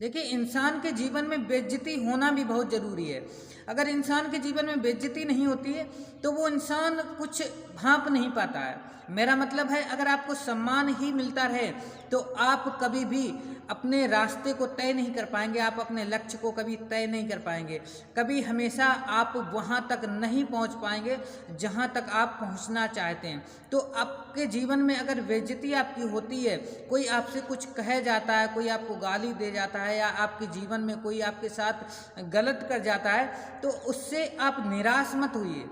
देखिए, इंसान के जीवन में बेइज्जती होना भी बहुत ज़रूरी है। अगर इंसान के जीवन में बेइज्जती नहीं होती है तो वो इंसान कुछ भांप नहीं पाता है। मेरा मतलब है, अगर आपको सम्मान ही मिलता रहे तो आप कभी भी अपने रास्ते को तय नहीं कर पाएंगे, आप अपने लक्ष्य को कभी तय नहीं कर पाएंगे, कभी हमेशा आप वहाँ तक नहीं पहुँच पाएंगे जहाँ तक आप पहुँचना चाहते हैं। तो आपके जीवन में अगर बेइज्जती आपकी होती है, कोई आपसे कुछ कह जाता है, कोई आपको गाली दे जाता है या आपके जीवन में कोई आपके साथ गलत कर जाता है, तो उससे आप निराश मत होइए।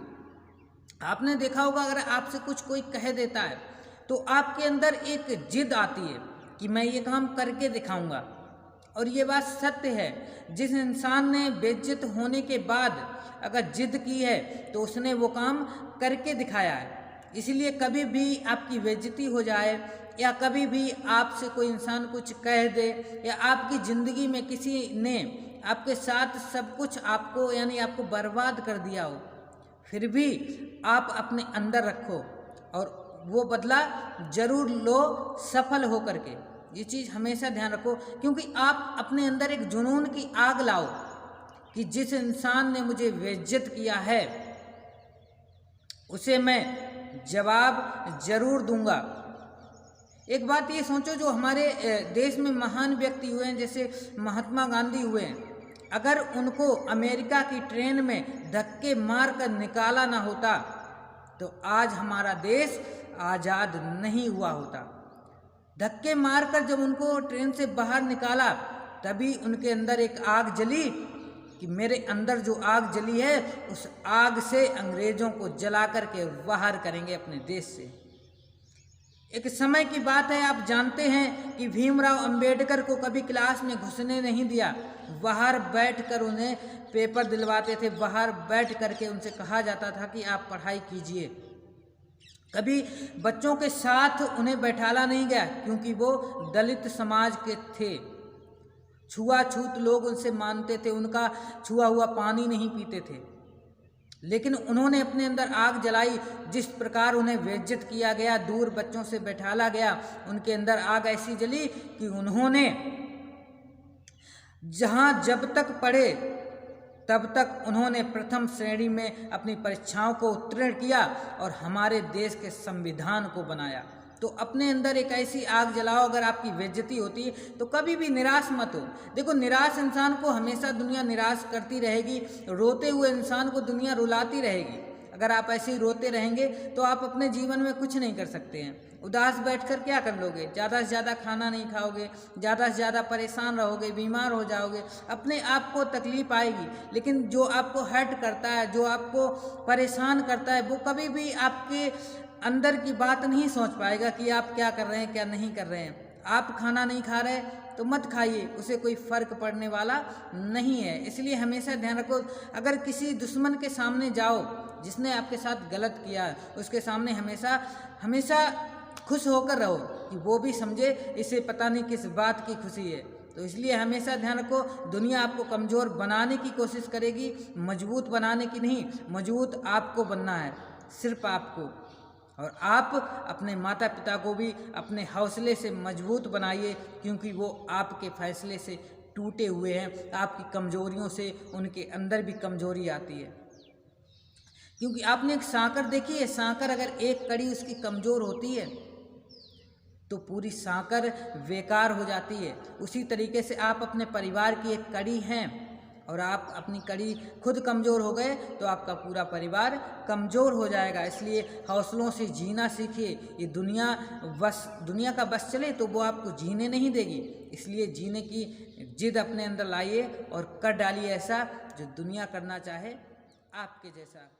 आपने देखा होगा, अगर आपसे कुछ कोई कह देता है तो आपके अंदर एक जिद आती है कि मैं ये काम करके दिखाऊंगा। और ये बात सत्य है, जिस इंसान ने बेइज्जत होने के बाद अगर जिद की है तो उसने वो काम करके दिखाया है। इसलिए कभी भी आपकी बेइज्जती हो जाए या कभी भी आपसे कोई इंसान कुछ कह दे या आपकी ज़िंदगी में किसी ने आपके साथ सब कुछ आपको यानी आपको बर्बाद कर दिया हो, फिर भी आप अपने अंदर रखो और वो बदला जरूर लो, सफल हो करके। ये चीज़ हमेशा ध्यान रखो, क्योंकि आप अपने अंदर एक जुनून की आग लाओ कि जिस इंसान ने मुझे बेइज्जत किया है उसे मैं जवाब जरूर दूंगा। एक बात ये सोचो, जो हमारे देश में महान व्यक्ति हुए हैं, जैसे महात्मा गांधी हुए हैं, अगर उनको अमेरिका की ट्रेन में धक्के मार कर निकाला ना होता तो आज हमारा देश आज़ाद नहीं हुआ होता। धक्के मारकर जब उनको ट्रेन से बाहर निकाला तभी उनके अंदर एक आग जली कि मेरे अंदर जो आग जली है उस आग से अंग्रेज़ों को जला करके बाहर करेंगे अपने देश से। एक समय की बात है, आप जानते हैं कि भीमराव अंबेडकर को कभी क्लास में घुसने नहीं दिया, बाहर बैठकर उन्हें पेपर दिलवाते थे, बाहर बैठ करके उनसे कहा जाता था कि आप पढ़ाई कीजिए। कभी बच्चों के साथ उन्हें बैठाला नहीं गया क्योंकि वो दलित समाज के थे। छुआछूत लोग उनसे मानते थे, उनका छुआ हुआ पानी नहीं पीते थे, लेकिन उन्होंने अपने अंदर आग जलाई। जिस प्रकार उन्हें बेइज्जत किया गया, दूर बच्चों से बैठाला गया, उनके अंदर आग ऐसी जली कि उन्होंने जहां जब तक पढ़े तब तक उन्होंने प्रथम श्रेणी में अपनी परीक्षाओं को उत्तीर्ण किया और हमारे देश के संविधान को बनाया। तो अपने अंदर एक ऐसी आग जलाओ, अगर आपकी बेइज्जती होती है तो कभी भी निराश मत हो। देखो, निराश इंसान को हमेशा दुनिया निराश करती रहेगी, रोते हुए इंसान को दुनिया रुलाती रहेगी। अगर आप ऐसे ही रोते रहेंगे तो आप अपने जीवन में कुछ नहीं कर सकते हैं। उदास बैठकर क्या कर लोगे? ज़्यादा से ज़्यादा खाना नहीं खाओगे, ज़्यादा से ज़्यादा परेशान रहोगे, बीमार हो जाओगे, अपने आप को तकलीफ आएगी। लेकिन जो आपको हर्ट करता है, जो आपको परेशान करता है, वो कभी भी आपके अंदर की बात नहीं सोच पाएगा कि आप क्या कर रहे हैं, क्या नहीं कर रहे हैं। आप खाना नहीं खा रहे तो मत खाइए, उसे कोई फ़र्क पड़ने वाला नहीं है। इसलिए हमेशा ध्यान रखो, अगर किसी दुश्मन के सामने जाओ जिसने आपके साथ गलत किया, उसके सामने हमेशा हमेशा खुश होकर रहो कि वो भी समझे इसे पता नहीं किस बात की खुशी है। तो इसलिए हमेशा ध्यान रखो, दुनिया आपको कमज़ोर बनाने की कोशिश करेगी, मजबूत बनाने की नहीं। मजबूत आपको बनना है, सिर्फ आपको। और आप अपने माता पिता को भी अपने हौसले से मजबूत बनाइए, क्योंकि वो आपके फैसले से टूटे हुए हैं। आपकी कमज़ोरियों से उनके अंदर भी कमज़ोरी आती है। क्योंकि आपने एक सांकर देखी है, सांकर अगर एक कड़ी उसकी कमज़ोर होती है तो पूरी सांकर बेकार हो जाती है। उसी तरीके से आप अपने परिवार की एक कड़ी हैं और आप अपनी कड़ी खुद कमज़ोर हो गए तो आपका पूरा परिवार कमज़ोर हो जाएगा। इसलिए हौसलों से जीना सीखिए। ये दुनिया का बस चले तो वो आपको जीने नहीं देगी। इसलिए जीने की जिद अपने अंदर लाइए और कर डालिए ऐसा जो दुनिया करना चाहे आपके जैसा।